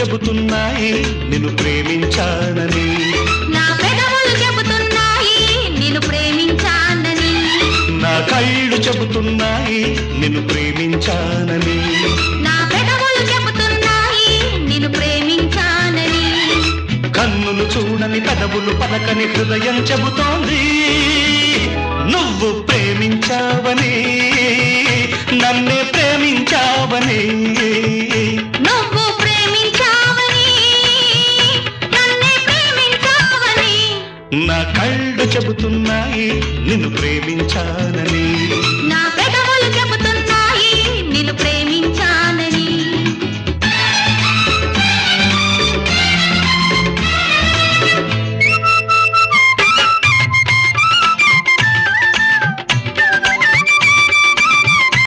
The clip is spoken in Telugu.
చెబుతున్నాయి నిన్ను ప్రేమించానని, నా పెదవులు చెబుతున్నాయి నిన్ను ప్రేమించానని, నా కళ్ళు చెబుతున్నాయి నిన్ను ప్రేమించానని, నా పెదవులు చెబుతున్నాయి నిన్ను ప్రేమించానని, కన్నులు చూడని పెదవులు పలకని హృదయం చెబుతోంది నువ్వు ప్రేమించావని, నన్నే ప్రేమించావని. నువ్వు ప్రేమించావని నన్నే ప్రేమించావని, నా కళ్ళు చెబుతున్నాయి నిన్ను ప్రేమించానని.